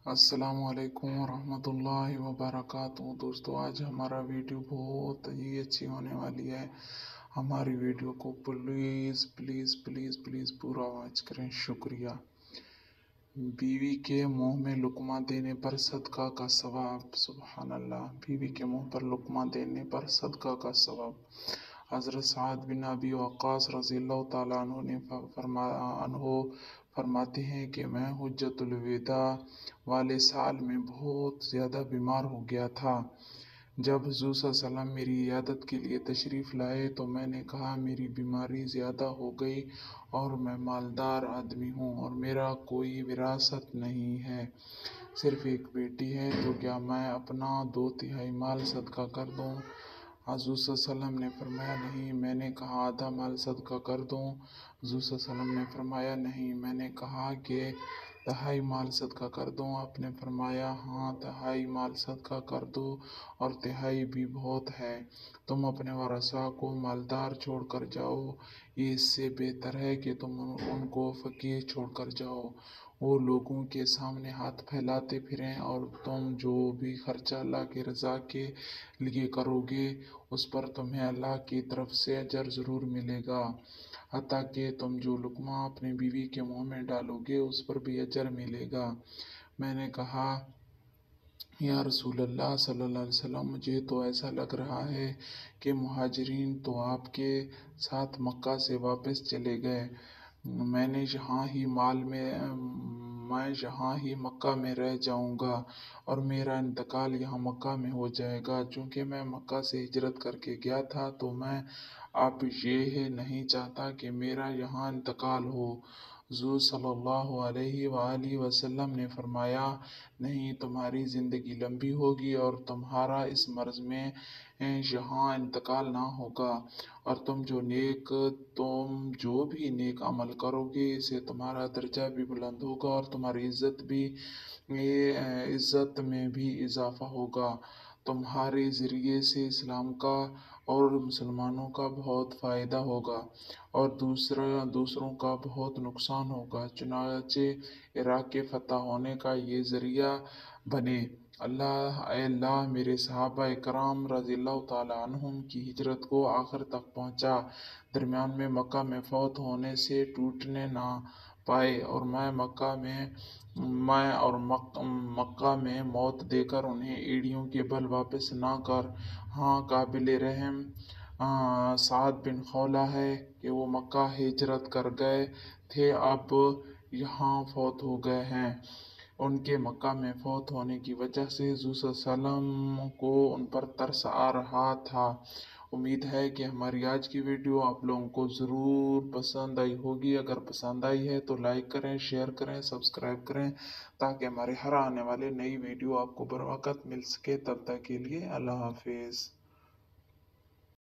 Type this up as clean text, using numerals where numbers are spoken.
السلام علیکم ورحمۃ اللہ وبرکاتہ دوستو، آج ہمارا ویڈیو بہت ہی اچھی ہونے والی ہے۔ ہماری ویڈیو کو پلیز پلیز پلیز پلیز پورا واچ کریں، شکریہ۔ بیوی کے منہ میں لقمہ دینے پر صدقہ کا ثواب، سبحان اللہ، بیوی کے منہ پر لقمہ دینے پر صدقہ کا ثواب۔ حضرت سعد بن ابی وقاص رضی اللہ تعالیٰ عنہ فرماتے ہیں کہ میں حجۃ الوداع والے سال میں بہت زیادہ بیمار ہو گیا تھا۔ جب حضور صلی اللہ علیہ وسلم میری عیادت کے لیے تشریف لائے تو میں نے کہا میری بیماری زیادہ ہو گئی اور میں مالدار آدمی ہوں اور میرا کوئی وراثت نہیں ہے، صرف ایک بیٹی ہے، تو کیا میں اپنا 2/3 مال صدقہ کر دوں؟ حضور صلی اللہ علیہ وسلم نے فرمایا نہیں۔ میں نے کہا آدھا مال صدقہ کر دوں؟ حضور صلی اللہ علیہ وسلم نے فرمایا نہیں۔ میں نے کہا کہ 1/2 مال صدقہ کر دوں؟ آپ نے فرمایا ہاں، 1/2 مال صدقہ کر دو، اور 1/2 بھی بہت ہے۔ تم اپنے ورثاء کو مالدار چھوڑ کر جاؤ، یہ اس سے بہتر ہے کہ تم ان کو فقیر چھوڑ کر جاؤ۔ وہ لوگوں کے سامنے ہاتھ پھیلاتے پھریں، اور تم جو بھی خرچہ اللہ کی رضا کے لیے کرو گے اس پر تمہیں اللہ کی طرف سے اجر ضرور ملے گا، حتیٰ کہ تم جو لقمہ اپنی بیوی کے منہ میں ڈالو گے اس پر بھی اجر ملے گا۔ میں نے کہا یا رسول اللہ صلی اللہ علیہ وسلم، مجھے تو ایسا لگ رہا ہے کہ مہاجرین تو آپ کے ساتھ مکہ سے واپس چلے گئے، میں یہاں ہی مکہ میں رہ جاؤں گا اور میرا انتقال یہاں مکہ میں ہو جائے گا۔ چونکہ میں مکہ سے ہجرت کر کے گیا تھا تو میں اب یہ نہیں چاہتا کہ میرا یہاں انتقال ہو۔ حضور صلی اللہ علیہ وآلہ وسلم نے فرمایا نہیں، تمہاری زندگی لمبی ہوگی اور تمہارا اس مرض میں یہاں انتقال نہ ہوگا، اور تم جو بھی نیک عمل کرو گے اسے تمہارا درجہ بھی بلند ہوگا اور تمہاری عزت میں بھی اضافہ ہوگا۔ تمہارے ذریعے سے اسلام کا اور مسلمانوں کا بہت فائدہ ہوگا اور دوسروں کا بہت نقصان ہوگا، چنانچہ عراق کے فتح ہونے کا یہ ذریعہ بنے۔ اے اللہ میرے صحابہ اکرام رضی اللہ تعالیٰ عنہم کی ہجرت کو آخر تک پہنچا، درمیان میں مکہ میں فوت ہونے سے ٹوٹنے نہ پائے، اور میں مکہ میں موت دے کر انہیں ایڑیوں کے بل واپس نہ کر۔ ہاں، قابل رحم سعد بن خولہ ہے کہ وہ مکہ ہجرت کر گئے تھے، اب یہاں فوت ہو گئے ہیں۔ ان کے مکہ میں فوت ہونے کی وجہ سے حضور صلی اللہ علیہ وسلم کو ان پر ترس آ رہا تھا۔ امید ہے کہ ہماری آج کی ویڈیو آپ لوگوں کو ضرور پسند آئی ہوگی۔ اگر پسند آئی ہے تو لائک کریں، شیئر کریں، سبسکرائب کریں، تاکہ ہمارے ہر آنے والے نئی ویڈیو آپ کو بروقت مل سکے۔ تب تک کے لیے اللہ حافظ۔